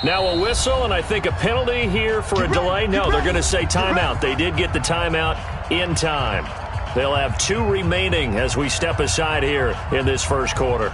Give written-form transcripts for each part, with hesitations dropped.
Now a whistle, and I think a penalty here for a delay. No, they're going to say timeout. They did get the timeout in time. They'll have 2 remaining as we step aside here in this first quarter.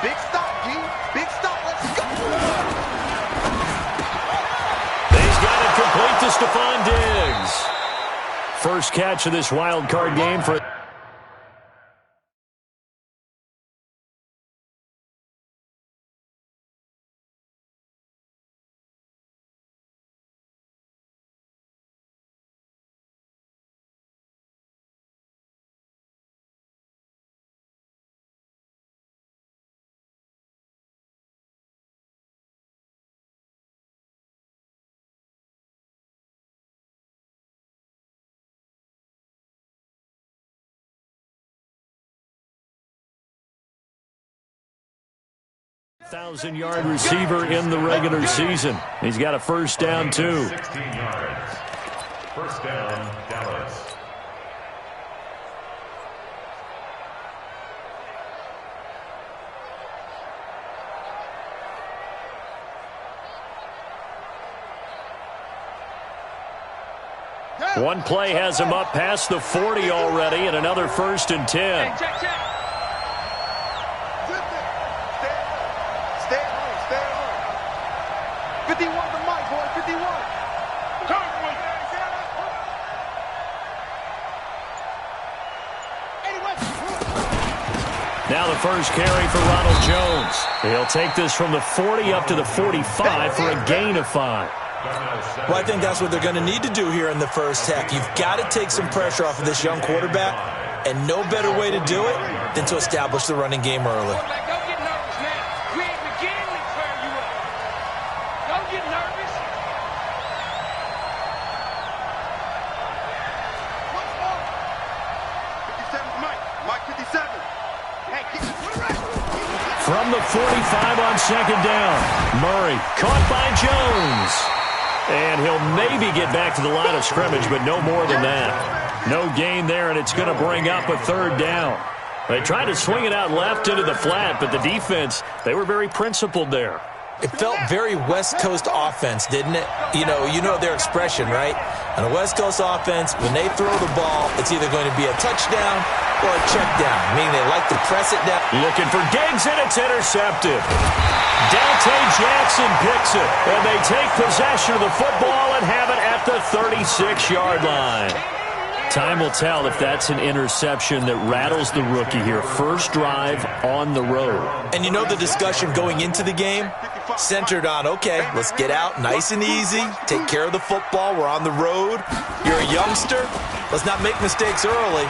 Big stop, G. Big stop. Let's go. He's got it complete to Stephon Diggs. First catch of this wild card game for... Thousand-yard receiver in the regular season. He's got a first down, too. 16 yards. First down, Dallas. One play has him up past the 40 already, and another first and 10. Now the first carry for Ronald Jones. He'll take this from the 40 up to the 45 for a gain of 5. Well, I think that's what they're going to need to do here in the first half. You've got to take some pressure off of this young quarterback, and no better way to do it than to establish the running game early. Don't get nervous now. We ain't beginning to clear you up. Don't get nervous. Mike 57. From the 45 on second down, Murray caught by Jones. And he'll maybe get back to the line of scrimmage, but no more than that. No gain there, and it's going to bring up a third down. They tried to swing it out left into the flat, but the defense, they were very principled there. It felt very West Coast offense, didn't it? You know their expression, right? On a West Coast offense, when they throw the ball, it's either going to be a touchdown or a check down, meaning they like to press it down. Looking for Diggs, and it's intercepted. Dante Jackson picks it, and they take possession of the football and have it at the 36-yard line. time will tell if that's an interception that rattles the rookie here. First drive on the road. And you know the discussion going into the game? Centered on, okay, let's get out nice and easy, take care of the football, we're on the road, you're a youngster, let's not make mistakes early.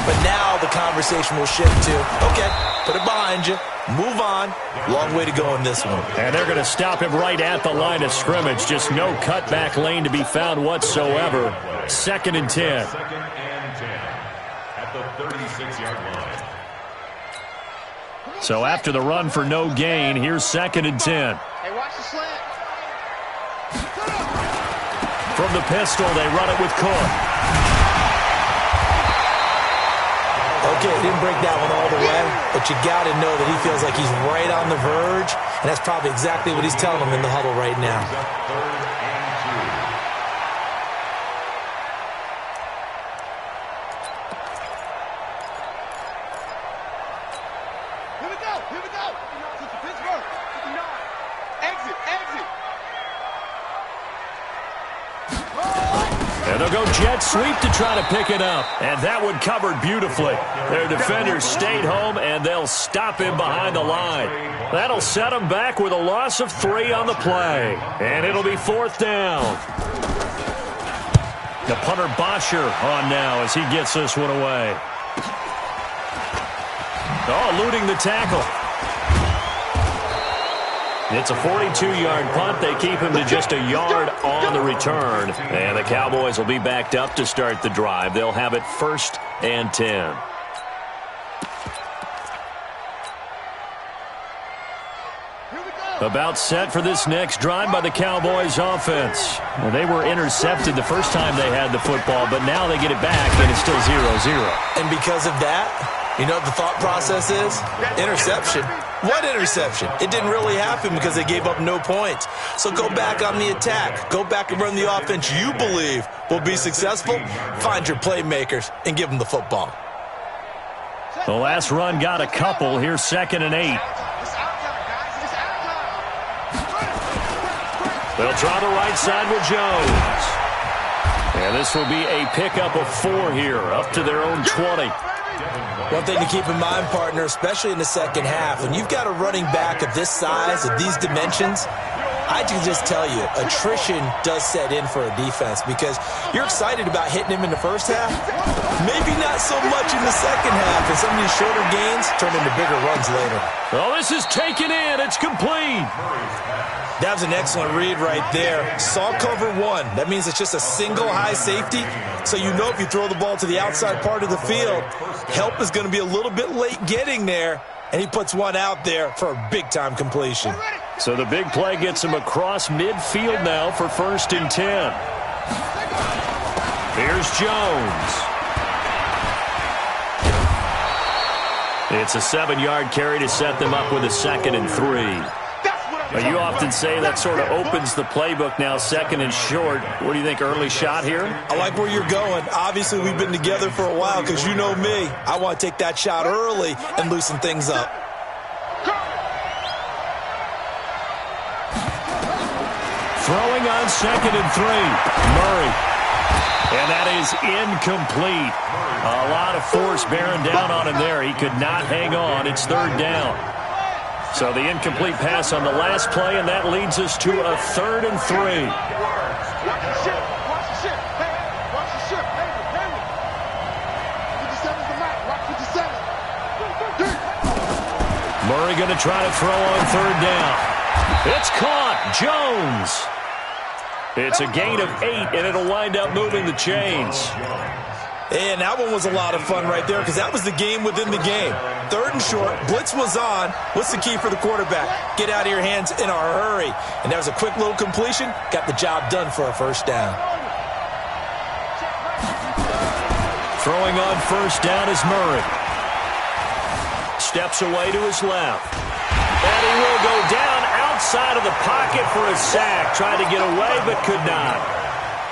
But now the conversation will shift to, okay, put it behind you, move on, long way to go in this one. And they're going to stop him right at the line of scrimmage, just no cutback lane to be found whatsoever. 2nd and 10. 2nd and 10 at the 36-yard line. So after the run for no gain, here's 2nd and 10. Hey, watch the slant. From the pistol, they run it with Cook. Okay, didn't break that one all the way, but you got to know that he feels like he's right on the verge, and that's probably exactly what he's telling them in the huddle right now. 3rd and 2. Here we go. Here we go. To Pittsburgh. 59. Exit. Exit. And they'll go jet sweep to try to pick it up. And that one covered beautifully. Their defenders stayed home, and they'll stop him behind the line. That'll set him back with a loss of 3 on the play. And it'll be 4th down. The punter Bosher on now as he gets this one away. Oh, eluding the tackle. It's a 42-yard punt. They keep him to just a yard on the return. And the Cowboys will be backed up to start the drive. They'll have it 1st and 10. About set for this next drive by the Cowboys offense. Well, they were intercepted the first time they had the football, but now they get it back, and it's still 0-0. And because of that, you know what the thought process is? Interception. What interception? It didn't really happen because they gave up no points. So go back on the attack. Go back and run the offense you believe will be successful. Find your playmakers and give them the football. The last run got a couple. Here's 2nd and 8. They'll try the right side with Jones. And this will be a pickup of 4 here, up to their own 20. One thing to keep in mind, partner, especially in the second half, when you've got a running back of this size, of these dimensions, I can just tell you, attrition does set in for a defense because you're excited about hitting him in the first half. Maybe not so much in the second half, and some of these shorter gains turn into bigger runs later. Oh, this is taken in. It's complete. That was an excellent read right there. Saw cover 1. That means it's just a single high safety. So you know if you throw the ball to the outside part of the field, help is going to be a little bit late getting there. And he puts one out there for a big-time completion. So the big play gets him across midfield now for 1st and 10. Here's Jones. It's a 7-yard carry to set them up with a 2nd and 3. You often say that sort of opens the playbook now, 2nd and short. What do you think, early shot here? I like where you're going. Obviously, we've been together for a while because you know me. I want to take that shot early and loosen things up. Throwing on 2nd and 3. Murray. And that is incomplete. A lot of force bearing down on him there. He could not hang on. It's 3rd down. So the incomplete pass on the last play, and that leads us to a 3rd and 3. Watch the ship. Watch the ship. Hey, watch the ship. Hey, 57's the mark. Watch 57. Murray going to try to throw on 3rd down. It's caught. Jones. It's a gain of 8, and it'll wind up moving the chains. And that one was a lot of fun right there because that was the game within the game. 3rd and short, blitz was on. What's the key for the quarterback? Get out of your hands in a hurry. And that was a quick little completion. Got the job done for a 1st down. Throwing on 1st down is Murray. Steps away to his left. And he will go down outside of the pocket for a sack. Tried to get away but could not.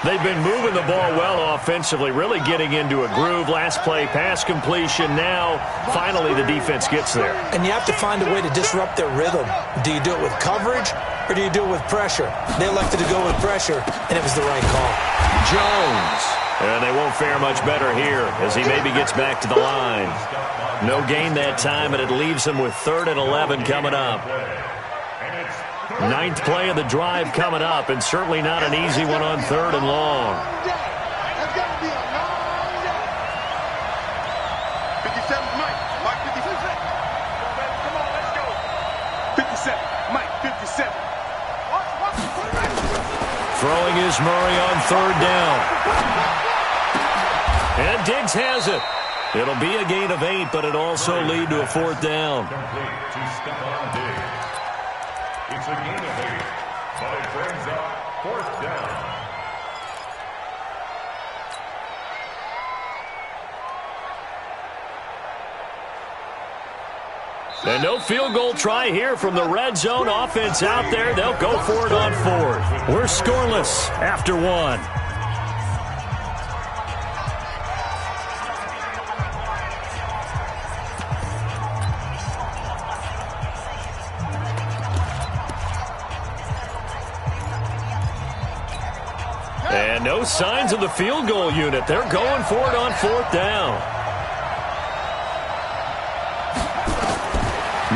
They've been moving the ball well offensively, really getting into a groove. Last play, pass completion. Now, finally, the defense gets there. And you have to find a way to disrupt their rhythm. Do you do it with coverage or do you do it with pressure? They elected to go with pressure, and it was the right call. Jones. And they won't fare much better here as he maybe gets back to the line. No gain that time, and it leaves him with 3rd and 11 coming up. 9th play of the drive coming up, and certainly not an easy one on 3rd and long. That's got to be a long day. 57, Mike. Mike, 57. Come on, let's go. 57. Mike, 57. Throwing is Murray on 3rd down. And Diggs has it. It'll be a gain of 8, but it also lead to a 4th down. It's a gain of 8, but it brings up 4th down. And no field goal try here from the red zone offense out there. They'll go for it on 4th. We're scoreless after 1. And no signs of the field goal unit. They're going for it on 4th down.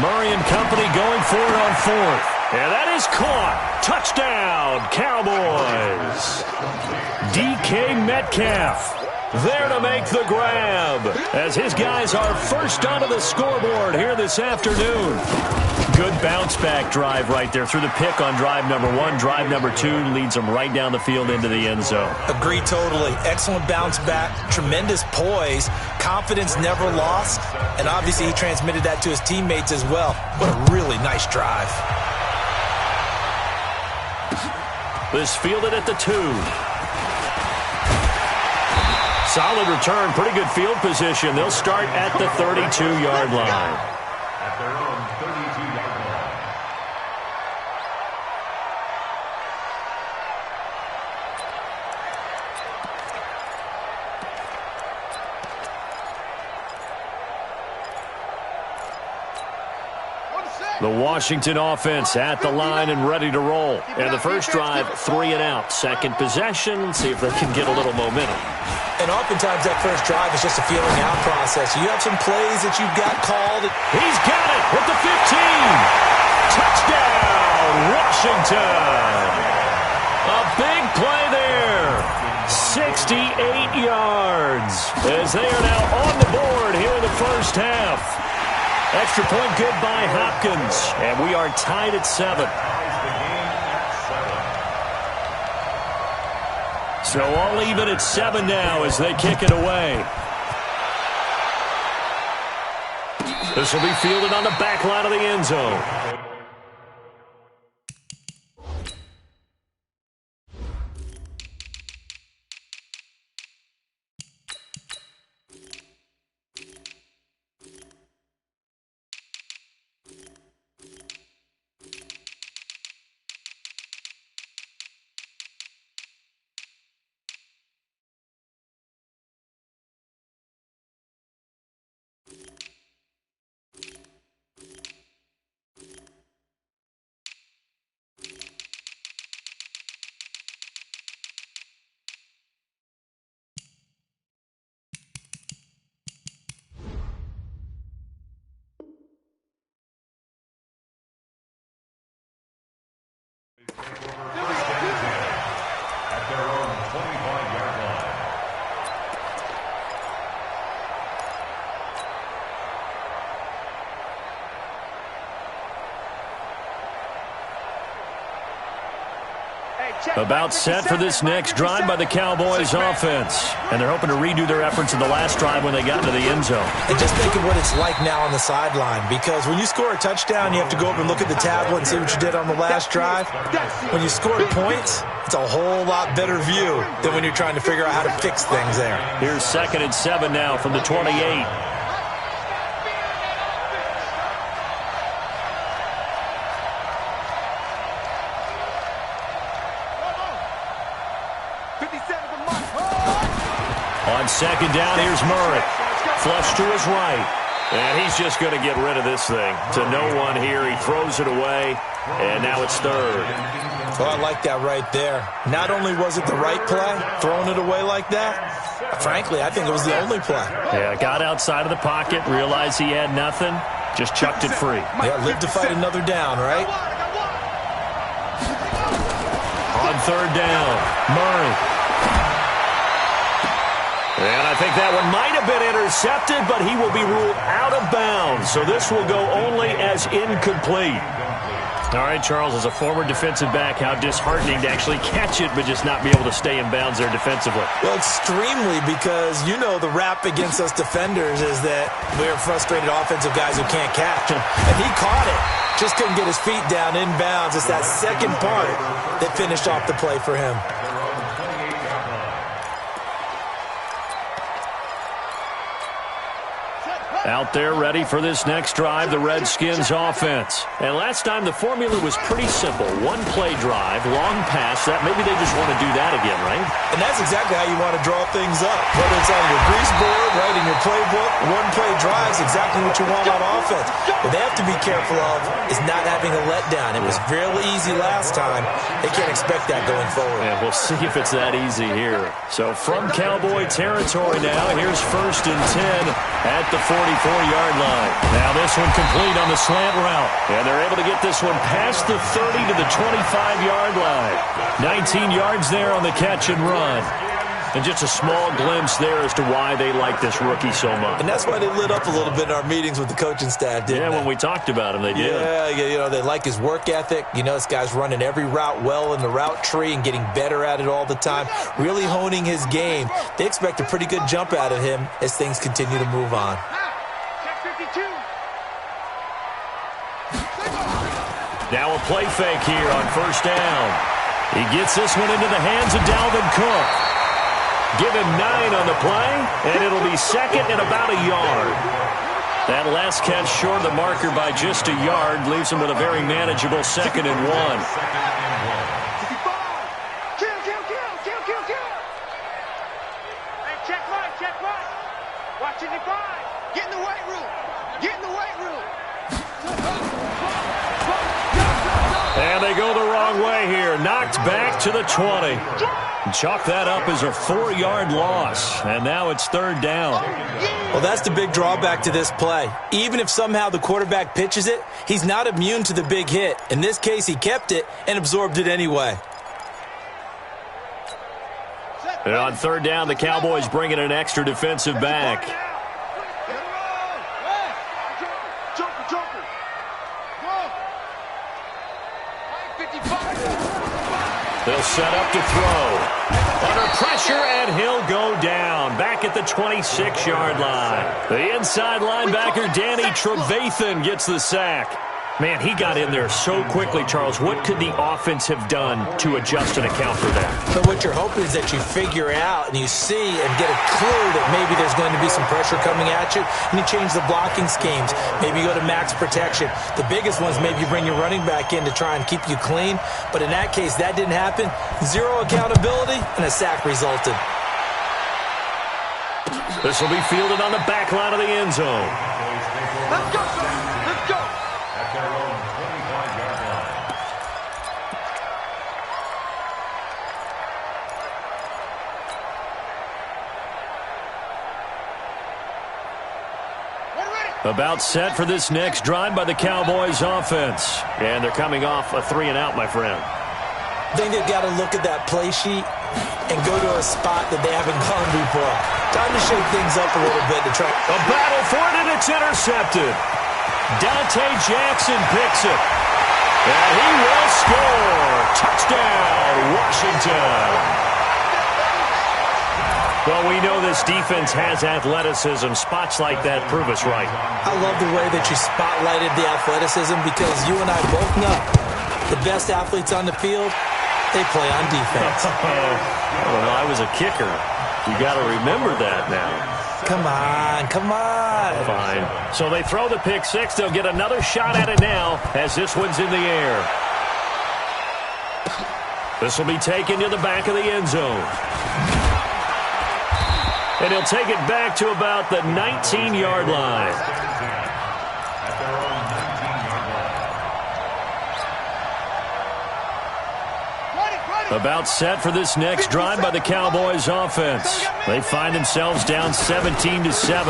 Murray and company going for it on 4th. And that is caught. Touchdown, Cowboys. DK Metcalf there to make the grab as his guys are first onto the scoreboard here this afternoon. Good bounce-back drive right there through the pick on drive number 1. Drive number 2 leads them right down the field into the end zone. Agree totally. Excellent bounce back, tremendous poise, confidence never lost, and obviously he transmitted that to his teammates as well. What a really nice drive. This fielded at the 2. Solid return, pretty good field position. They'll start at the 32-yard line. At their own 32-yard line. The Washington offense at the line and ready to roll. And the first drive, 3 and out. Second possession, see if they can get a little momentum. And oftentimes that first drive is just a feeling out process. You have some plays that you've got called. He's got it at the 15. Touchdown, Washington. A big play there. 68 yards as they are now on the board here in the first half. Extra point good by Hopkins. And we are tied at 7. So all even at 7 now as they kick it away. This will be fielded on the back line of the end zone. At their own 25-yard line. About set for this next drive by the Cowboys offense. And they're hoping to redo their efforts in the last drive when they got into the end zone. And just think of what it's like now on the sideline, because when you score a touchdown, you have to go up and look at the tablet and see what you did on the last drive. When you scored points, it's a whole lot better view than when you're trying to figure out how to fix things there. Here's 2nd and 7 now from the 28. On 2nd down, here's Murray. Flush to his right. And he's just going to get rid of this thing. To no one here. He throws it away. And now it's 3rd. Well, I like that right there. Not only was it the right play, throwing it away like that, Frankly, I think it was the only play. Yeah, got outside of the pocket, realized he had nothing, just chucked it free. Yeah, live to fight another down, right? On third down, Murray. And I think that one might have been intercepted, but he will be ruled out of bounds. So this will go only as incomplete. All right, Charles, as a former defensive back, how disheartening to actually catch it but just not be able to stay in bounds there defensively. Well, extremely, because you know the rap against us defenders is that we're frustrated offensive guys who can't catch. And he caught it. Just couldn't get his feet down in bounds. It's that second part that finished off the play for him. Out there ready for this next drive, the Redskins offense. And last time the formula was pretty simple. One play drive, long pass. That maybe they just want to do that again, right? And that's exactly how you want to draw things up. Whether it's on your grease board, right, in your playbook, one play drive is exactly what you want on offense. What they have to be careful of is not having a letdown. It was fairly easy last time. They can't expect that going forward. Yeah, we'll see if it's that easy here. So from Cowboy territory now, here's 1st and 10 at the 44-yard line. Now this one complete on the slant route. And they're able to get this one past the 30 to the 25-yard line. 19 yards there on the catch and run. And just a small glimpse there as to why they like this rookie so much. And that's why they lit up a little bit in our meetings with the coaching staff, didn't they? When we talked about him, they did. Yeah, you know, they like his work ethic. You know, this guy's running every route well in the route tree and getting better at it all the time, really honing his game. They expect a pretty good jump out of him as things continue to move on. Now a play fake here on 1st down. He gets this one into the hands of Dalvin Cook. Give him 9 on the play, and it'll be 2nd and about a yard. That last catch short of the marker by just a yard leaves him with a very manageable 2nd and 1. Hey, check right. Watch it, get in the weight room. And they go the wrong way here. Knocked back to the 20. Chalk that up as a 4-yard loss. And now it's 3rd down. Well, that's the big drawback to this play. Even if somehow the quarterback pitches it, he's not immune to the big hit. In this case, he kept it and absorbed it anyway. And on 3rd down, the Cowboys bring in an extra defensive back. They'll set up to throw. Under pressure, and he'll go down. Back at the 26-yard line. The inside linebacker, Danny Trevathan, gets the sack. Man, he got in there so quickly, Charles. What could the offense have done to adjust and account for that? So what you're hoping is that you figure out and you see and get a clue that maybe there's going to be some pressure coming at you, and you change the blocking schemes. Maybe you go to max protection. The biggest ones, maybe you bring your running back in to try and keep you clean. But in that case, that didn't happen. Zero accountability, and a sack resulted. This will be fielded on the back line of the end zone. Let's go, son. Let's go. At their own 25-yard line. About set for this next drive by the Cowboys offense. And they're coming off a 3-and-out, my friend. I think they've got to look at that play sheet and go to a spot that they haven't gone before. Time to shake things up a little bit to try. A battle for it, and it's intercepted. Dante Jackson picks it. And he will score. Touchdown, Washington. Well, we know this defense has athleticism. Spots like that prove us right. I love the way that you spotlighted the athleticism, because you and I both know the best athletes on the field, they play on defense. Well, I was a kicker. You got to remember that now. Come on. Fine. So they throw the pick six. They'll get another shot at it now as this one's in the air. This will be taken to the back of the end zone. And he'll take it back to about the 19-yard line. At their own 19-yard line. About set for this next drive by the Cowboys offense. They find themselves down 17-7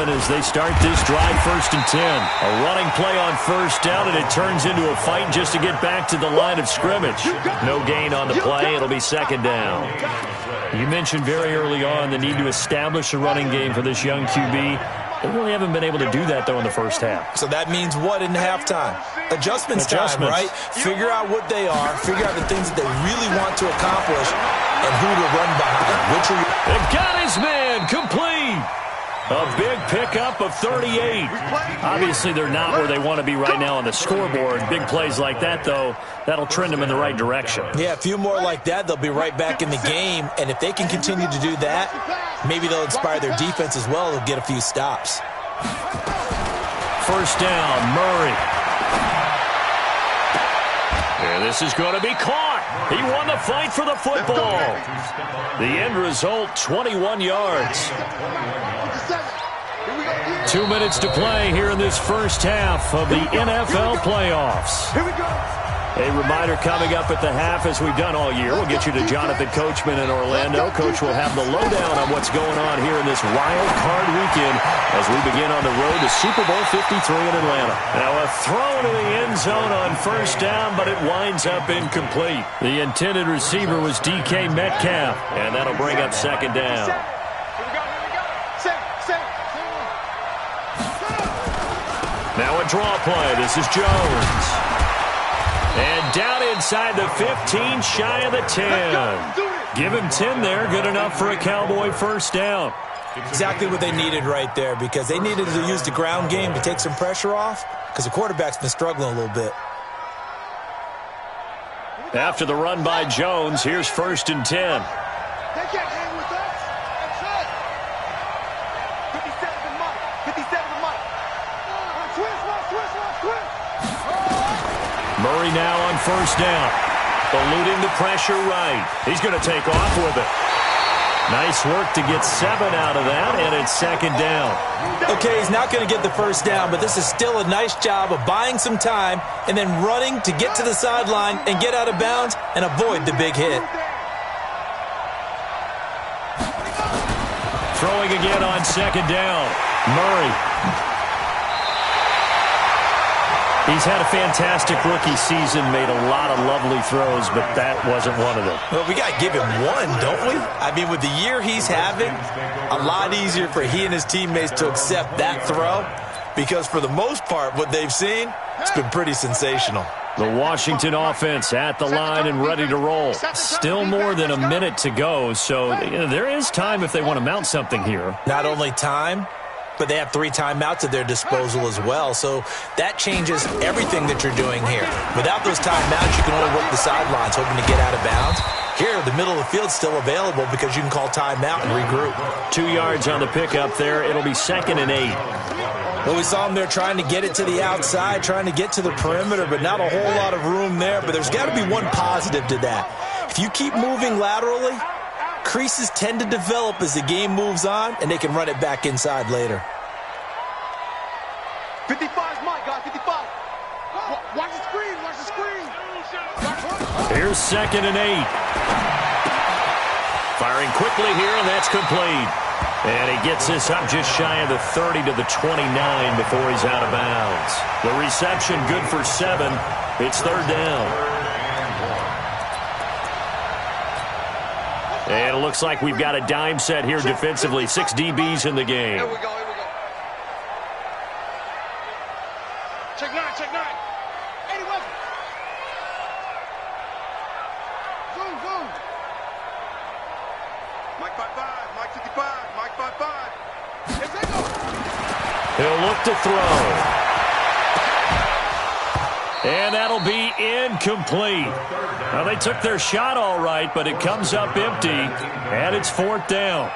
as they start this drive 1st and 10. A running play on 1st down, and it turns into a fight just to get back to the line of scrimmage. No gain on the play. It'll be 2nd down. You mentioned very early on the need to establish a running game for this young QB. They really haven't been able to do that, though, in the first half. So that means what in halftime? Adjustments time, right? Figure out what they are, figure out the things that they really want to accomplish, and who to run behind. They've got his man complete. A big pickup of 38. Obviously, they're not where they want to be right now on the scoreboard. Big plays like that, though, that'll trend them in the right direction. Yeah, a few more like that, they'll be right back in the game. And if they can continue to do that, maybe they'll inspire their defense as well. They'll get a few stops. 1st down, Murray. And this is going to be caught. He won the fight for the football. The end result, 21 yards. 2 minutes to play here in this first half of the NFL playoffs. Here we go. A reminder coming up at the half, as we've done all year. We'll get you to Jonathan Coachman in Orlando. Coach will have the lowdown on what's going on here in this wild card weekend as we begin on the road to Super Bowl 53 in Atlanta. Now a throw to the end zone on 1st down, but it winds up incomplete. The intended receiver was DK Metcalf, and that'll bring up 2nd down. Now a draw play. This is Jones. And down inside the 15, shy of the 10. Give him 10 there. Good enough for a Cowboy 1st down. Exactly what they needed right there, because they needed to use the ground game to take some pressure off, because the quarterback's been struggling a little bit. After the run by Jones, here's 1st and 10. They can't hang with us. That's it. 57 to Mike. 57 to Mike. Twist. Murray now on 1st down. Eluding the pressure right. He's going to take off with it. Nice work to get 7 out of that, and it's 2nd down. Okay, he's not going to get the 1st down, but this is still a nice job of buying some time and then running to get to the sideline and get out of bounds and avoid the big hit. Throwing again on 2nd down. Murray. He's had a fantastic rookie season, made a lot of lovely throws, but that wasn't one of them. Well, we got to give him one, don't we? I mean, with the year he's having, a lot easier for he and his teammates to accept that throw, because for the most part, what they've seen, it's been pretty sensational. The Washington offense at the line and ready to roll. Still more than a minute to go, so there is time if they want to mount something here. Not only time, but they have 3 timeouts at their disposal as well. So that changes everything that you're doing here. Without those timeouts, you can only work the sidelines, hoping to get out of bounds. Here, the middle of the field's still available because you can call timeout and regroup. 2 yards on the pickup there. It'll be 2nd and 8. Well, we saw them there trying to get it to the outside, trying to get to the perimeter, but not a whole lot of room there. But there's got to be one positive to that. If you keep moving laterally, creases tend to develop as the game moves on, and they can run it back inside later. 55's Mike, guys. 55. Watch the screen. Watch the screen. Here's 2nd and 8. Firing quickly here, and that's complete. And he gets this up just shy of the 30 to the 29 before he's out of bounds. The reception good for 7. It's 3rd down. And it looks like we've got a dime set here defensively. 6 DBs in the game. Here we go. Check 9. 80 West. Zoom. Mike 55. Mike 55. Mike 55. Yes, they go. He'll look to throw. And that'll be incomplete. Well, they took their shot all right, but it comes up empty, and it's 4th down.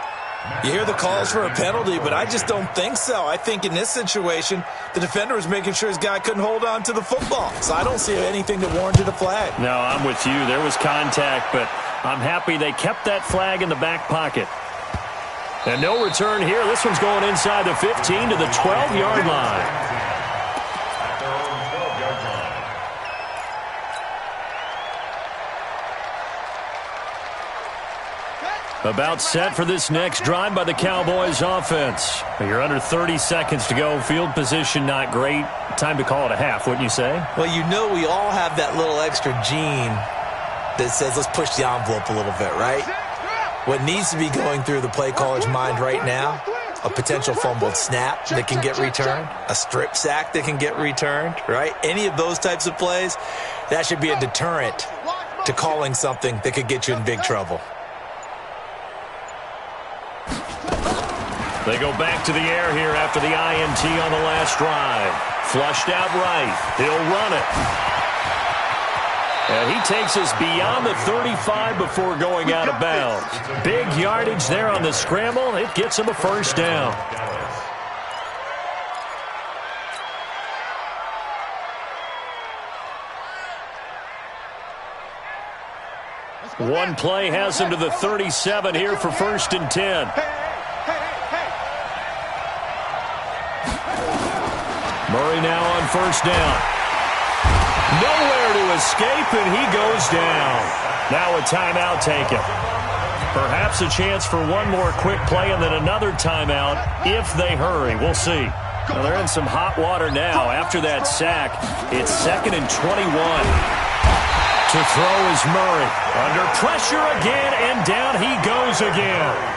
You hear the calls for a penalty, but I just don't think so. I think in this situation, the defender was making sure his guy couldn't hold on to the football. So I don't see anything that warranted a flag. No, I'm with you. There was contact, but I'm happy they kept that flag in the back pocket. And no return here. This one's going inside the 15 to the 12-yard line. About set for this next drive by the Cowboys offense. You're under 30 seconds to go. Field position not great. Time to call it a half, wouldn't you say? Well, you know we all have that little extra gene that says let's push the envelope a little bit, right? What needs to be going through the play caller's mind right now, a potential fumbled snap that can get returned, a strip sack that can get returned, right? Any of those types of plays, that should be a deterrent to calling something that could get you in big trouble. They go back to the air here after the INT on the last drive. Flushed out right. He'll run it. And he takes us beyond the 35 before going out of bounds. Big yardage there on the scramble. It gets him a first down. One play has him to the 37 here for 1st and 10. Murray now on 1st down. Nowhere to escape, and he goes down. Now a timeout taken. Perhaps a chance for one more quick play and then another timeout if they hurry. We'll see. Well, they're in some hot water now. After that sack, it's 2nd and 21. To throw is Murray. Under pressure again, and down he goes again.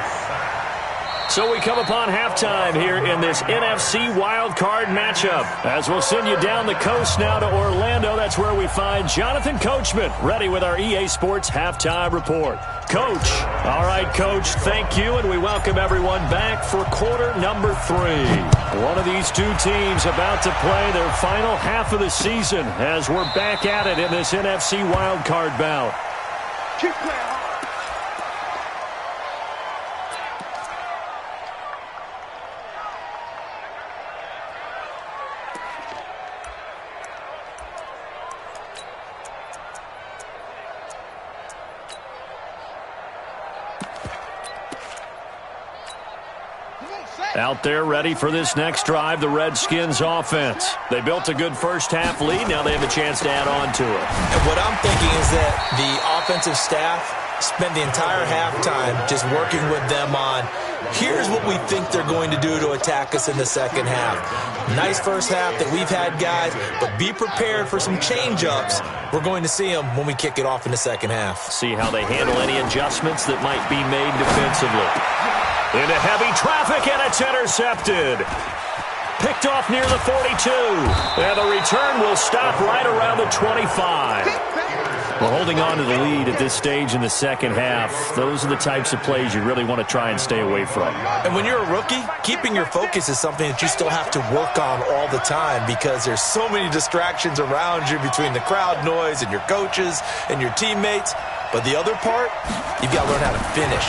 So we come upon halftime here in this NFC wildcard matchup. As we'll send you down the coast now to Orlando, that's where we find Jonathan Coachman, ready with our EA Sports Halftime Report. Coach. All right, Coach, thank you, and we welcome everyone back for quarter number 3. One of these two teams about to play their final half of the season as we're back at it in this NFC wildcard bout. Keep playing hard. Out there ready for this next drive, the Redskins offense. They built a good first-half lead. Now they have a chance to add on to it. And what I'm thinking is that the offensive staff spent the entire halftime just working with them on, here's what we think they're going to do to attack us in the second half. Nice first half that we've had, guys, but be prepared for some change-ups. We're going to see them when we kick it off in the second half. See how they handle any adjustments that might be made defensively. Into heavy traffic, and it's intercepted. Picked off near the 42. And the return will stop right around the 25. We're holding on to the lead at this stage in the second half. Those are the types of plays you really want to try and stay away from. And when you're a rookie, keeping your focus is something that you still have to work on all the time because there's so many distractions around you between the crowd noise and your coaches and your teammates. But the other part, you've got to learn how to finish.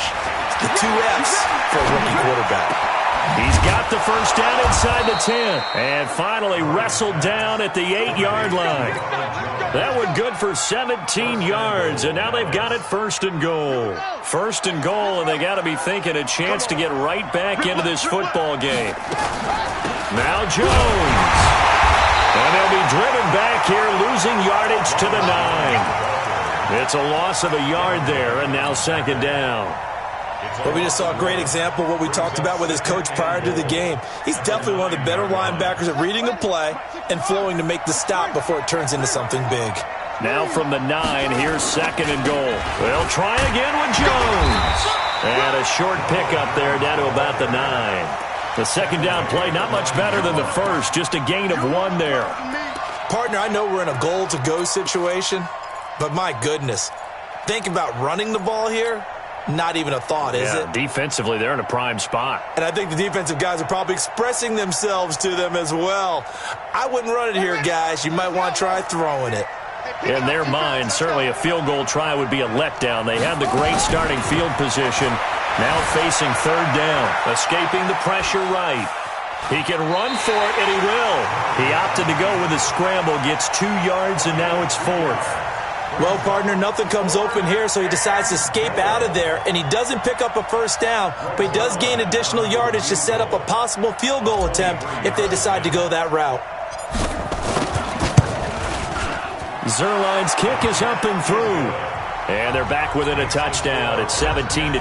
The 2 F's for a rookie quarterback. He's got the first down inside the 10. And finally wrestled down at the 8-yard line. That one good for 17 yards. And now they've got it 1st and goal. 1st and goal, and they got to be thinking a chance to get right back into this football game. Now Jones. And they'll be driven back here, losing yardage to the 9. It's a loss of a yard there, and now 2nd down. But we just saw a great example of what we talked about with his coach prior to the game. He's definitely one of the better linebackers at reading a play and flowing to make the stop before it turns into something big. Now from the 9, here's 2nd and goal. They'll try again with Jones. And a short pickup there down to about the 9. The 2nd down play, not much better than the first, just a gain of 1 there. Partner, I know we're in a goal-to-go situation, but my goodness, think about running the ball here. Not even a thought, is it? Defensively, they're in a prime spot. And I think the defensive guys are probably expressing themselves to them as well. I wouldn't run it here, guys. You might want to try throwing it. In their mind, certainly a field goal try would be a letdown. They had the great starting field position. Now facing 3rd down. Escaping the pressure right. He can run for it, and he will. He opted to go with a scramble. Gets 2 yards, and now it's 4th. Well, partner, nothing comes open here, so he decides to escape out of there, and he doesn't pick up a first down, but he does gain additional yardage to set up a possible field goal attempt if they decide to go that route. Zerline's kick is up and through. And they're back within a touchdown at 17-10.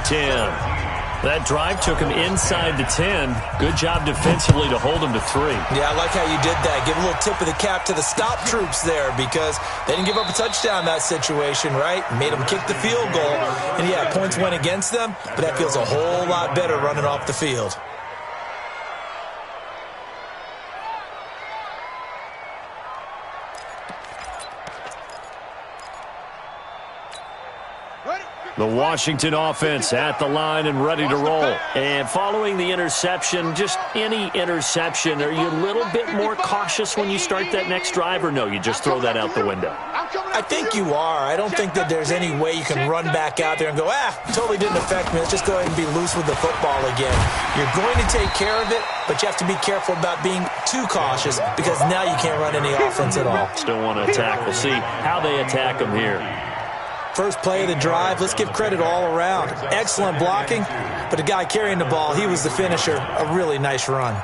That drive took him inside the 10. Good job defensively to hold him to 3. Yeah, I like how you did that. Give a little tip of the cap to the stop troops there because they didn't give up a touchdown in that situation, right? Made them kick the field goal. And, yeah, points went against them, but that feels a whole lot better running off the field. The Washington offense at the line and ready to roll. And following the interception, just any interception, are you a little bit more cautious when you start that next drive, or no, you just throw that out the window? I think you are. I don't think that there's any way you can run back out there and go, totally didn't affect me. Let's just go ahead and be loose with the football again. You're going to take care of it, but you have to be careful about being too cautious because now you can't run any offense at all. Still want to attack. We'll see how they attack them here. First play of the drive, let's give credit all around. Excellent blocking, but the guy carrying the ball, he was the finisher. A really nice run.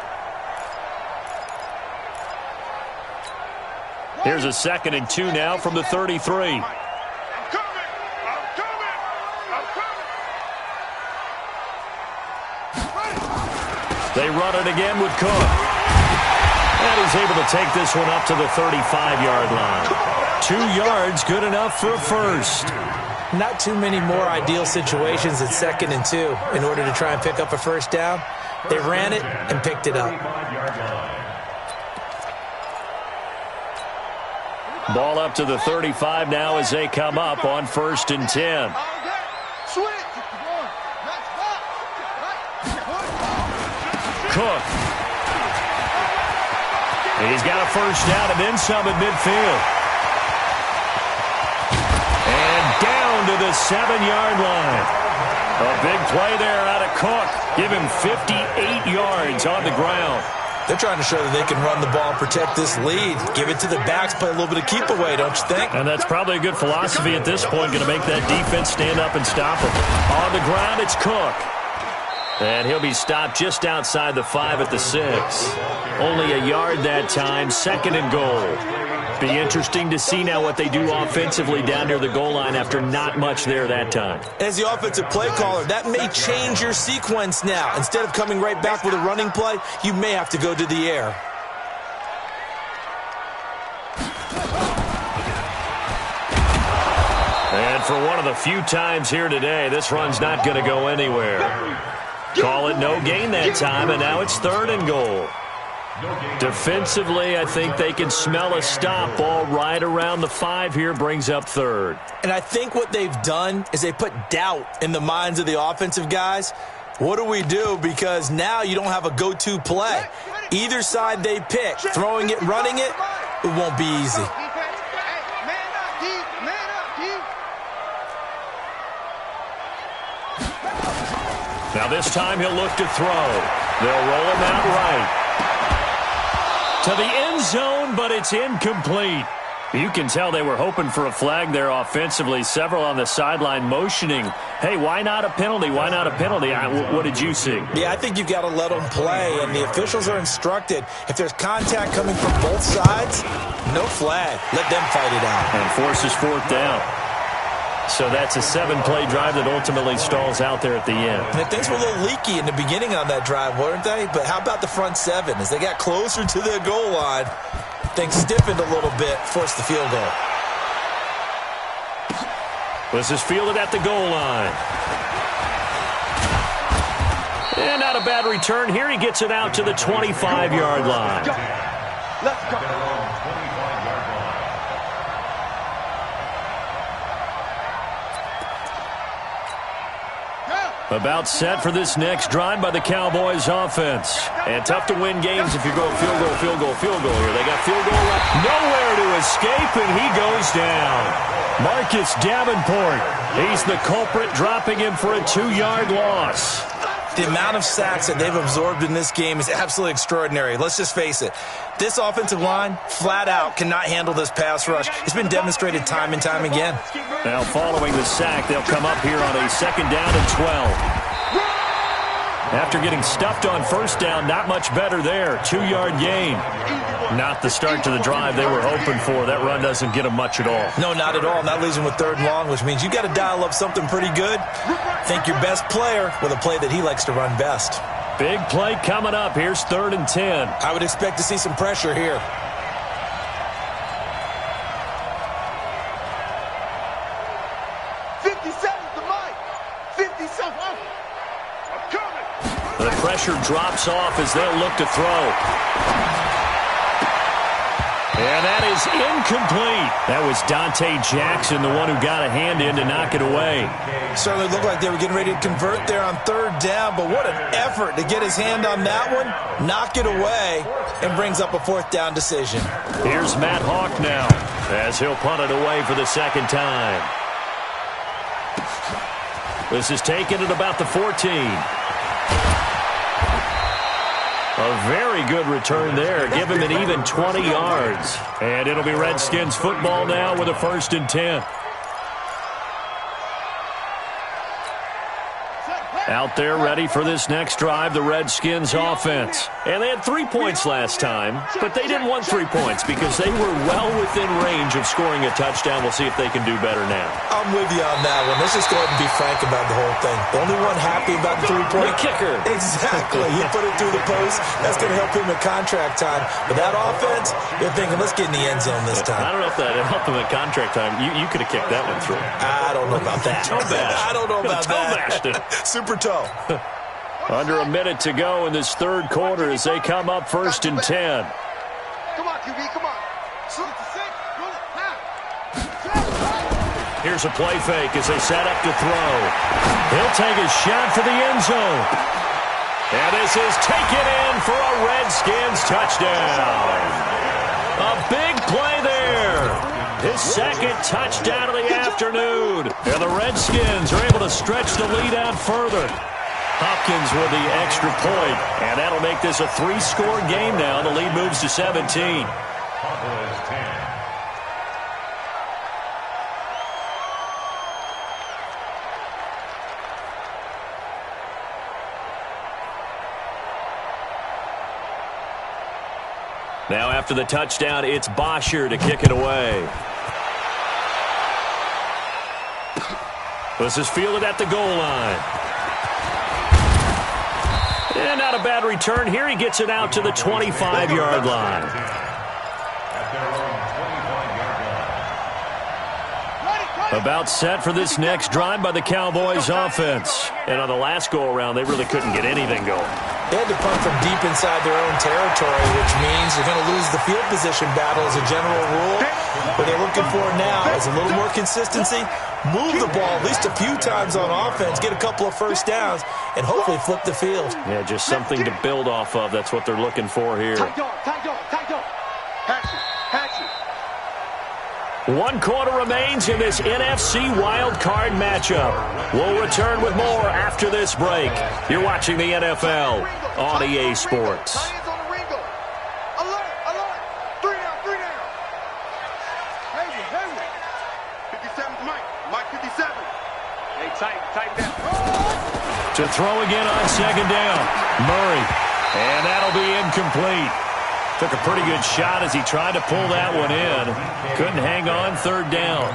Here's a 2nd and 2 now from the 33. They run it again with Cook. And he's able to take this one up to the 35-yard line. 2 yards, good enough for a first. Not too many more ideal situations at 2nd and 2 in order to try and pick up a first down. They ran it and picked it up. Ball up to the 35 now as they come up on 1st and 10. Cook. He's got a first down and then some at midfield. To the 7-yard line. A big play there out of Cook. Give him 58 yards on the ground. They're trying to show that they can run the ball and protect this lead. Give it to the backs, play a little bit of keep away, don't you think? And that's probably a good philosophy at this point, going to make that defense stand up and stop him. On the ground, it's Cook. And he'll be stopped just outside the 5 at the 6. Only a yard that time, 2nd and goal. Be interesting to see now what they do offensively down near the goal line after not much there that time. As the offensive play caller, that may change your sequence now. Instead of coming right back with a running play, you may have to go to the air. And for one of the few times here today, this run's not going to go anywhere. Call it no gain that time, and now it's 3rd and goal. Defensively, I think they can smell a stop. Ball right around the 5 here, brings up 3rd. And I think what they've done is they put doubt in the minds of the offensive guys. What do we do? Because now you don't have a go-to play. Either side they pick, throwing it, running it, it won't be easy. Now this time he'll look to throw. They'll roll him out right. To the end zone, but it's incomplete. You can tell they were hoping for a flag there offensively. Several on the sideline motioning, hey, why not a penalty? Why not a penalty? What did you see? Yeah, I think you've got to let them play, and the officials are instructed. If there's contact coming from both sides, no flag. Let them fight it out. And forces 4th down. So that's a 7-play drive that ultimately stalls out there at the end. And things were a little leaky in the beginning on that drive, weren't they? But how about the front 7? As they got closer to the goal line, things stiffened a little bit, forced the field goal. This is fielded at the goal line. And not a bad return. Here he gets it out to the 25-yard line. Let's go. About set for this next drive by the Cowboys offense. And tough to win games if you go field goal, field goal, field goal here. They got field goal left. Nowhere to escape, and he goes down. Marcus Davenport. He's the culprit, dropping him for a 2-yard loss. The amount of sacks that they've absorbed in this game is absolutely extraordinary. Let's just face it. This offensive line, flat out, cannot handle this pass rush. It's been demonstrated time and time again. Now following the sack, they'll come up here on a 2nd down and 12. After getting stuffed on first down, not much better there. 2-yard gain. Not the start to the drive they were hoping for. That run doesn't get them much at all. No, not at all. That leaves them with 3rd and long, which means you got to dial up something pretty good. Think your best player with a play that he likes to run best. Big play coming up. Here's 3rd and 10. I would expect to see some pressure here. The pressure drops off as they'll look to throw. And that is incomplete. That was Dante Jackson, the one who got a hand in to knock it away. Certainly looked like they were getting ready to convert there on 3rd down, but what an effort to get his hand on that one, knock it away, and brings up a 4th down decision. Here's Matt Hawk now as he'll punt it away for the 2nd time. This is taken at about the 14. A very good return there. Give him an even 20 yards. And it'll be Redskins football now with a 1st and 10. Out there ready for this next drive, the Redskins offense. And they had 3 points last time, but they didn't want 3 points because they were well within range of scoring a touchdown. We'll see if they can do better now. I'm with you on that one. Let's just go ahead and be frank about the whole thing. The only one happy about the 3-point kicker. Exactly. He put it through the post. That's going to help him at contract time. But that offense, you're thinking, let's get in the end zone this time. I don't know if that helped him at contract time. You could have kicked that one through. I don't know about that. I don't know about that. Super toe. Under a minute to go in this 3rd quarter as they come up 1st and 10. Come on, QB, come on. Here's a play fake as they set up to throw. He'll take a shot for the end zone. And this is taken in for a Redskins touchdown. A big play there. His 2nd touchdown of the afternoon. And the Redskins are able to stretch the lead out further. Hopkins with the extra point, and that'll make this a 3-score game now. The lead moves to 17. Now after the touchdown, it's Bosher to kick it away. This is fielded at the goal line. And not a bad return here. He gets it out to the 25-yard line. About set for this next drive by the Cowboys offense. And on the last go-around, they really couldn't get anything going. They had to punt from deep inside their own territory, which means you're going to lose the field position battle as a general rule. What they're looking for now is a little more consistency, move the ball at least a few times on offense, get a couple of 1st downs, and hopefully flip the field. Yeah, just something to build off of. That's what they're looking for here. Tight dog, tight dog, tight dog. Hatchet, hatchet. 1 quarter remains in this NFC wildcard matchup. We'll return with more after this break. You're watching the NFL on EA Sports. Alert, alert. 3 down, 3 down. Hey. 57's Mike 57. Hey, tight down. To throw again on 2nd down. Murray. And that'll be incomplete. Took a pretty good shot as he tried to pull that one in. Couldn't hang on 3rd down.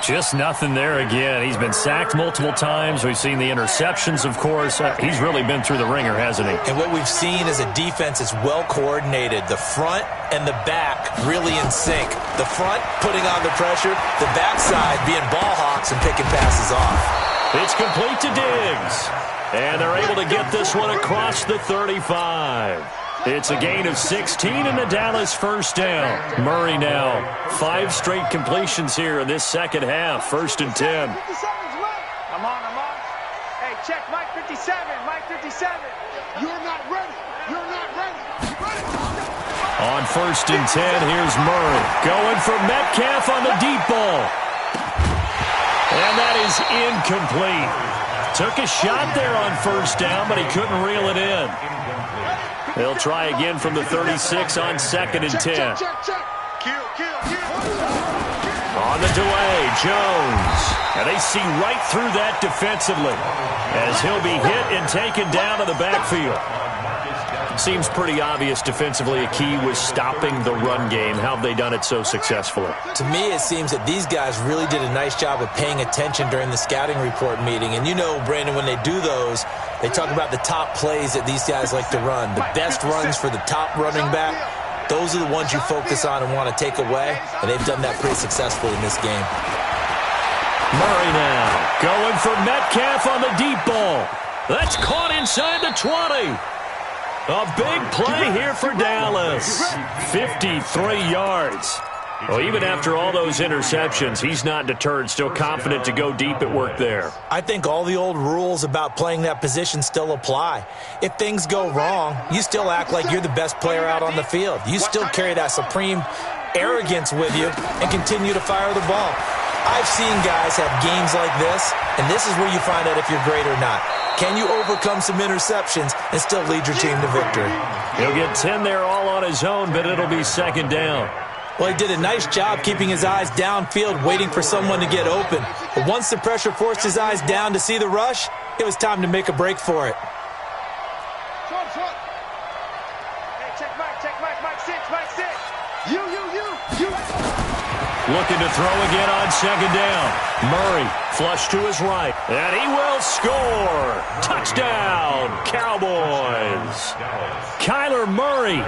Just nothing there again. He's been sacked multiple times. We've seen the interceptions, of course. He's really been through the ringer, hasn't he? And what we've seen is a defense that's well coordinated. The front and the back really in sync. The front putting on the pressure. The backside being ball hawks and picking passes off. It's complete to Diggs. And they're able to get this one across the 35. It's a gain of 16 in the Dallas 1st down. Murray now 5 straight completions here in this 2nd half. 1st and 10. 57's Mike. I'm on. Hey, check Mike 57. Mike 57. You're not ready. On 1st and 10, here's Murray. Going for Metcalf on the deep ball. And that is incomplete. Took a shot there on 1st down, but he couldn't reel it in. They'll try again from the 36 on 2nd and 10. Check. Kill. On the delay, Jones. And they see right through that defensively as he'll be hit and taken down to the backfield. Seems pretty obvious defensively a key was stopping the run game. How have they done it so successfully? To me, it seems that these guys really did a nice job of paying attention during the scouting report meeting. And you know, Brandon, when they do those, they talk about the top plays that these guys like to run. The best runs for the top running back, those are the ones you focus on and want to take away. And they've done that pretty successfully in this game. Murray now going for Metcalf on the deep ball. That's caught inside the 20. A big play here for Dallas. 53 yards. Well, even after all those interceptions, he's not deterred, still confident to go deep at work there. I think all the old rules about playing that position still apply. If things go wrong, you still act like you're the best player out on the field. You still carry that supreme arrogance with you and continue to fire the ball. I've seen guys have games like this, and this is where you find out if you're great or not. Can you overcome some interceptions and still lead your team to victory? He'll get 10 there all on his own, but it'll be second down. Well, he did a nice job keeping his eyes downfield, waiting for someone to get open. But once the pressure forced his eyes down to see the rush, it was time to make a break for it. Looking to throw again on second down. Murray flush to his right. And he will score. Touchdown, Cowboys. Kyler Murray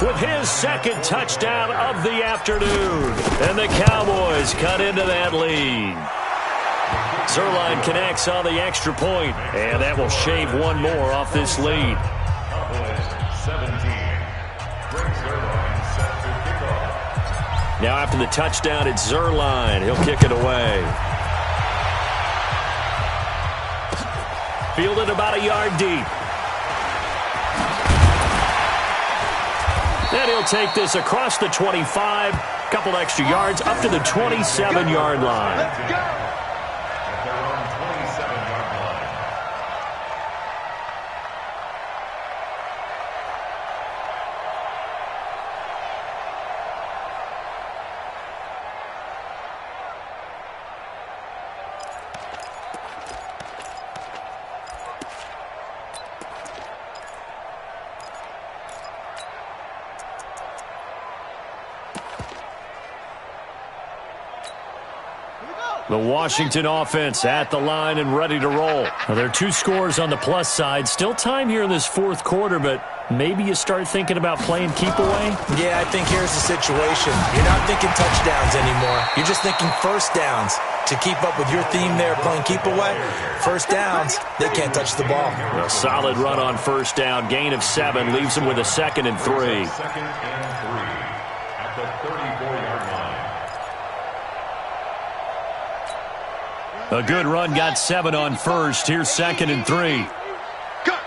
with his second touchdown of the afternoon. And the Cowboys cut into that lead. Zerline connects on the extra point, and that will shave one more off this lead. Cowboys 17. Set to kick off. Now after the touchdown, it's Zerline. He'll kick it away. Fielded about a yard deep. And he'll take this across the 25. Couple extra yards up to the 27-yard line. At their own 27-yard line. The Washington offense at the line and ready to roll. Now, there are two scores on the plus side. Still time here in this fourth quarter, but maybe you start thinking about playing keep away? Yeah, I think here's the situation. You're not thinking touchdowns anymore. You're just thinking first downs. To keep up with your theme there, playing keep away, first downs, they can't touch the ball. A solid run on first down. Gain of 7 leaves them with a 2nd and 3. 2nd and 3 at the 34-yard line. A good run, got 7 on first. Here's 2nd and 3. Cut.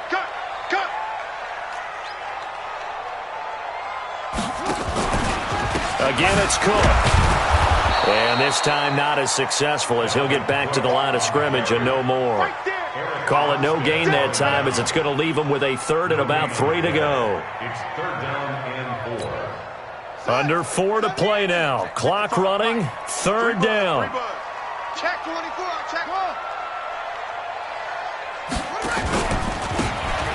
Again, it's Cook. And this time not as successful as he'll get back to the line of scrimmage and no more. Call it no gain that time as it's going to leave him with a 3rd and about 3 to go. It's 3rd down and 4. Under 4 to play now. Clock running, 3rd down. Check 24, check 1.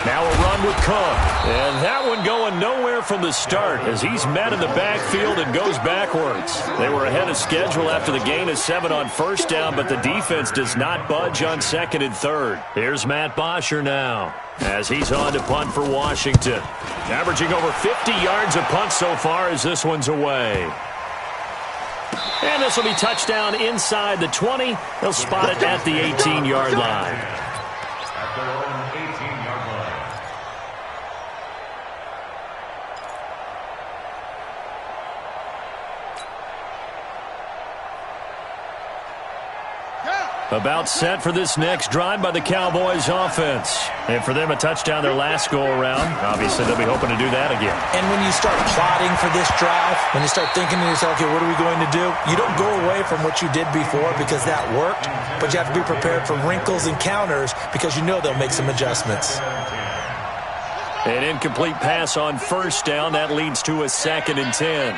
Now a run with Cook. And that one going nowhere from the start as he's met in the backfield and goes backwards. They were ahead of schedule after the gain of 7 on first down, but the defense does not budge on 2nd and 3rd. Here's Matt Bosher now as he's on to punt for Washington. Averaging over 50 yards a punt so far as this one's away. And this will be touchdown inside the 20. They'll spot it at the 18-yard line. At their own 18-yard line. About set for this next drive by the Cowboys offense. And for them, a touchdown their last go-around. Obviously, they'll be hoping to do that again. And when you start plotting for this drive, when you start thinking to yourself, okay, what are we going to do? You don't go away from what you did before because that worked, but you have to be prepared for wrinkles and counters because you know they'll make some adjustments. An incomplete pass on first down. That leads to a 2nd and 10.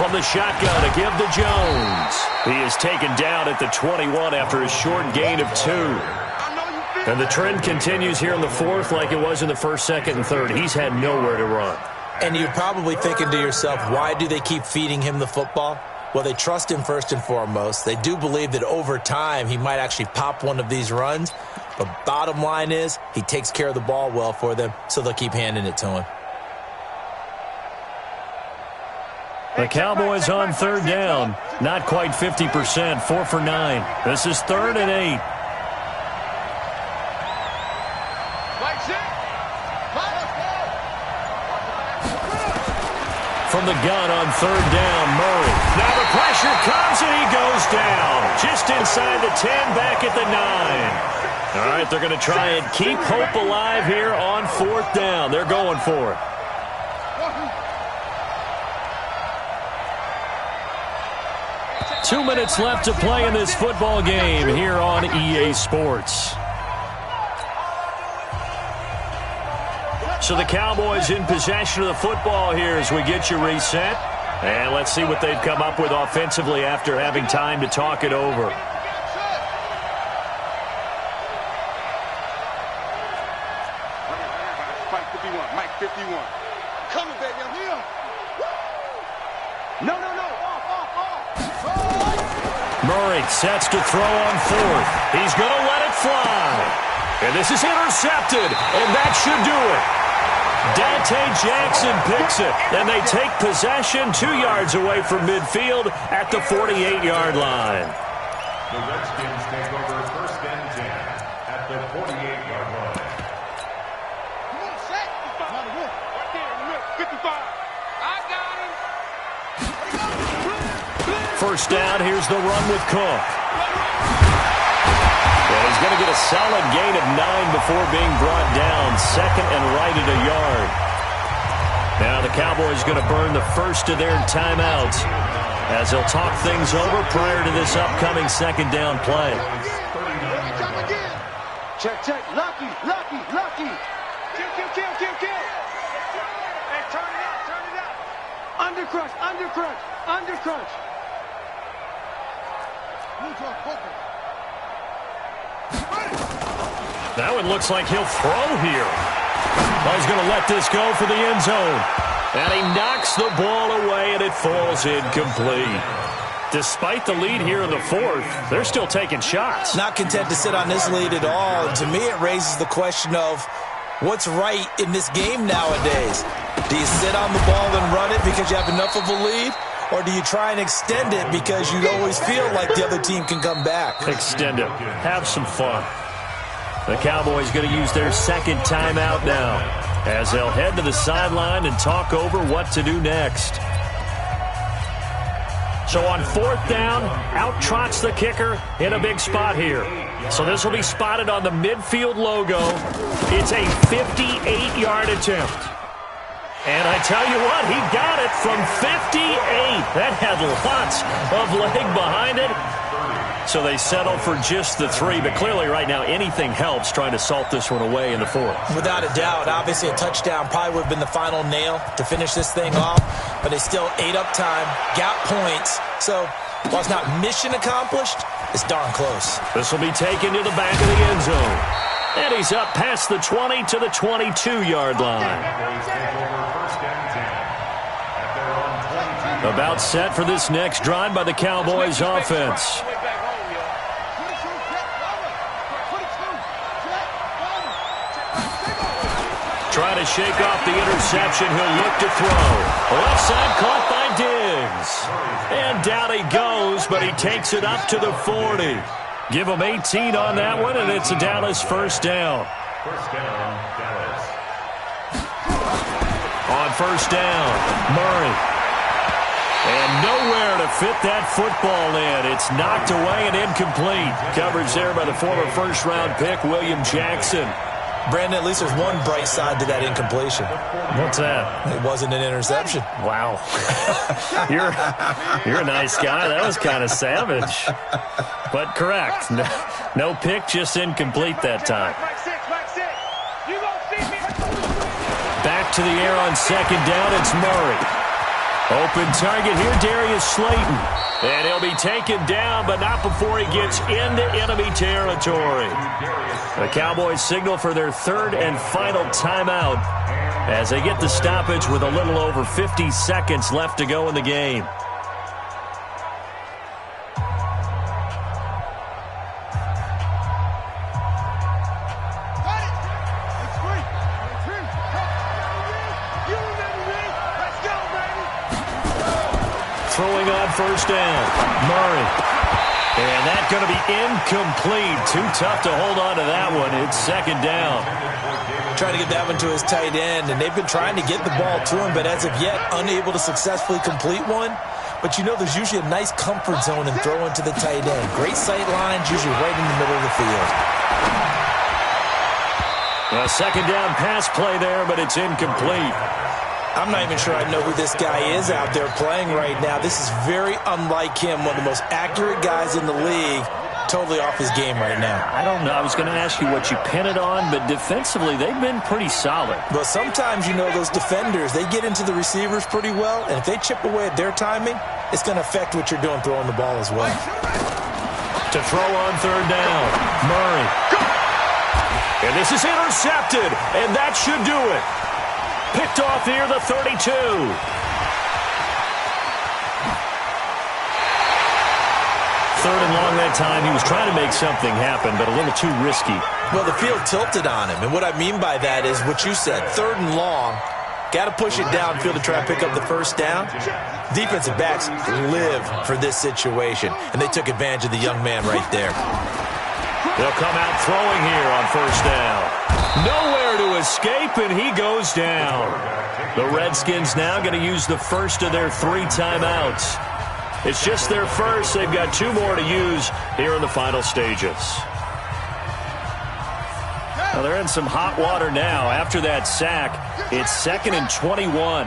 from the shotgun to give to Jones. He is taken down at the 21 after a short gain of 2. And the trend continues here in the fourth like it was in the first, second, and third. He's had nowhere to run. And you're probably thinking to yourself, why do they keep feeding him the football? Well, they trust him first and foremost. They do believe that over time he might actually pop one of these runs. But bottom line is he takes care of the ball well for them, so they'll keep handing it to him. The Cowboys on third down. Not quite 50%, 4 for 9. This is 3rd and 8. From the gun on third down, Murray. Now the pressure comes and he goes down. Just inside the 10, back at the 9. All right, they're going to try and keep hope alive here on 4th down. They're going for it. Two minutes left to play in this football game here on EA Sports. So the Cowboys in possession of the football here as we get you reset. And let's see what they've come up with offensively after having time to talk it over. Mike 51, Mike 51. Coming, baby, I'm here. No. Murray sets to throw on 4th. He's going to let it fly. And this is intercepted, and that should do it. Dante Jackson picks it, and they take possession 2 yards away from midfield at the 48-yard line. The Redskins take over 1st and 10 at the 48-yard line. Come on, set. Right there in the middle, 55. I got him. First down, here's the run with Cook. And he's going to get a solid gain of 9 before being brought down. 2nd and right at a yard. Now the Cowboys going to burn the first of their timeouts as they'll talk things over prior to this upcoming 2nd down play. Check. Lucky. Kill. Hey, turn it out. Undercrunch. Now it looks like he'll throw here. Well, he's going to let this go for the end zone. And he knocks the ball away, and it falls incomplete. Despite the lead here in the fourth, they're still taking shots. Not content to sit on this lead at all. To me, it raises the question of what's right in this game nowadays. Do you sit on the ball and run it because you have enough of a lead? Or do you try and extend it because you always feel like the other team can come back? Extend it. Have some fun. The Cowboys going to use their 2nd timeout now as they'll head to the sideline and talk over what to do next. So on 4th down, out trots the kicker in a big spot here. So this will be spotted on the midfield logo. It's a 58-yard attempt. And I tell you what, he got it from 58. That had lots of leg behind it. So they settle for just the 3. But clearly right now anything helps trying to salt this one away in the fourth. Without a doubt. Obviously a touchdown probably would have been the final nail to finish this thing off. But they still ate up time, got points. So while it's not mission accomplished, it's darn close. This will be taken to the back of the end zone. And he's up past the 20 to the 22-yard line. About set for this next drive by the Cowboys offense. Trying to shake off the interception. He'll look to throw. Left side caught by Diggs. And down he goes, but he takes it up to the 40. Give him 18 on that one, and it's a Dallas first down. First down, Dallas. On first down, Murray. And nowhere to fit that football in. It's knocked away and incomplete. Coverage there by the former first-round pick, William Jackson. Brandon, at least there's one bright side to that incompletion. What's that? It wasn't an interception. Wow. You're a nice guy. That was kind of savage. But correct. No pick, just incomplete that time. Back to the air on 2nd down. It's Murray. Open target here, Darius Slayton. And he'll be taken down, but not before he gets into enemy territory. The Cowboys signal for their third and final timeout as they get the stoppage with a little over 50 seconds left to go in the game. Throwing on first down, Murray. And that's going to be incomplete. Too tough to hold on to that one. It's second down. Trying to get that one to his tight end, and they've been trying to get the ball to him, but as of yet, unable to successfully complete one. But you know there's usually a nice comfort zone in throwing to the tight end. Great sight lines, usually right in the middle of the field. A second down pass play there, but it's incomplete. I'm not even sure I know who this guy is out there playing right now. This is very unlike him, one of the most accurate guys in the league. Totally off his game right now. I don't know. I was going to ask you what you pin it on, but defensively, they've been pretty solid. But sometimes, you know, those defenders, they get into the receivers pretty well, and if they chip away at their timing, it's going to affect what you're doing throwing the ball as well. To throw on third down, Murray. And this is intercepted, and that should do it. Picked off here, the 32. Third and long that time. He was trying to make something happen, but a little too risky. Well, the field tilted on him, and what I mean by that is what you said, third and long. Got to push it downfield to try and pick up the first down. Defensive backs live for this situation, and they took advantage of the young man right there. They'll come out throwing here on first down. Nowhere to escape, and he goes down. The Redskins now going to use the first of their 3 timeouts. It's just their first. They've got 2 more to use here in the final stages. Well, they're in some hot water now. After that sack, it's 2nd and 21.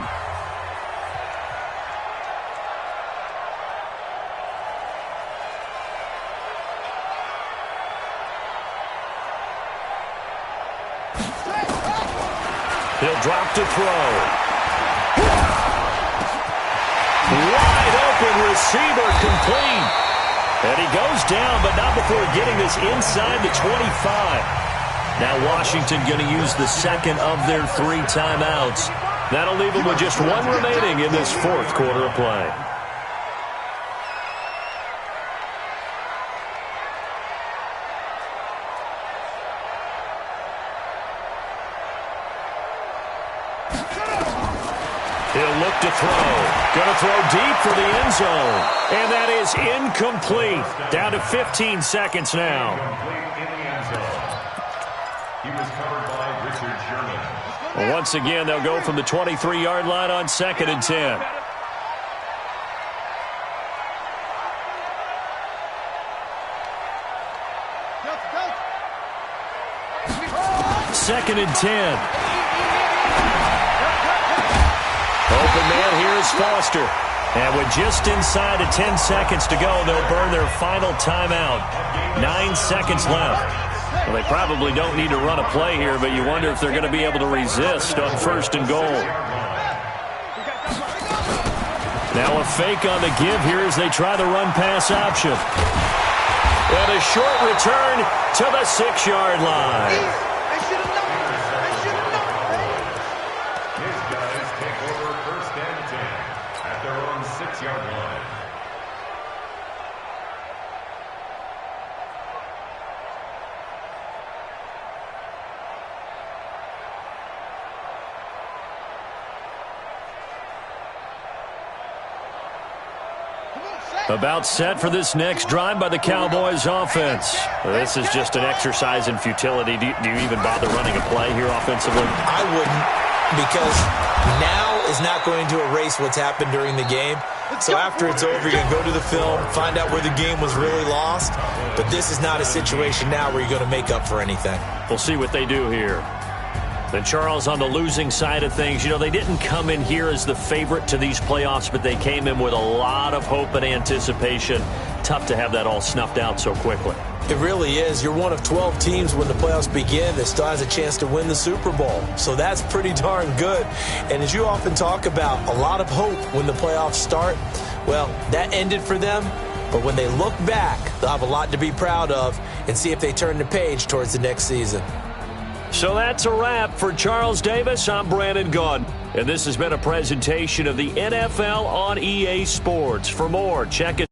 He'll drop to throw. Wide open receiver complete. And he goes down, but not before getting this inside the 25. Now Washington going to use the second of their 3 timeouts. That'll leave them with just 1 remaining in this 4th quarter of play. He'll look to throw. Going to throw deep for the end zone. And that is incomplete. Down to 15 seconds now. He was covered by Richard Sherman. Well, once again, they'll go from the 23-yard line on 2nd and 10. Second and 10. Open man here is Foster. And with just inside of 10 seconds to go, they'll burn their final timeout. 9 seconds left. Well, they probably don't need to run a play here, but you wonder if they're going to be able to resist on 1st and goal. Now a fake on the give here as they try the run-pass option. And a short return to the 6-yard line. About set for this next drive by the Cowboys offense. This is just an exercise in futility. Do you even bother running a play here offensively? I wouldn't, because now is not going to erase what's happened during the game. So after it's over, you're going to go to the film, find out where the game was really lost. But this is not a situation now where you're going to make up for anything. We'll see what they do here. And Charles, on the losing side of things, you know, they didn't come in here as the favorite to these playoffs, but they came in with a lot of hope and anticipation. Tough to have that all snuffed out so quickly. It really is. You're one of 12 teams when the playoffs begin that still has a chance to win the Super Bowl. So that's pretty darn good. And as you often talk about, a lot of hope when the playoffs start. Well, that ended for them. But when they look back, they'll have a lot to be proud of and see if they turn the page towards the next season. So that's a wrap for Charles Davis. I'm Brandon Gunn. And this has been a presentation of the NFL on EA Sports. For more, check it.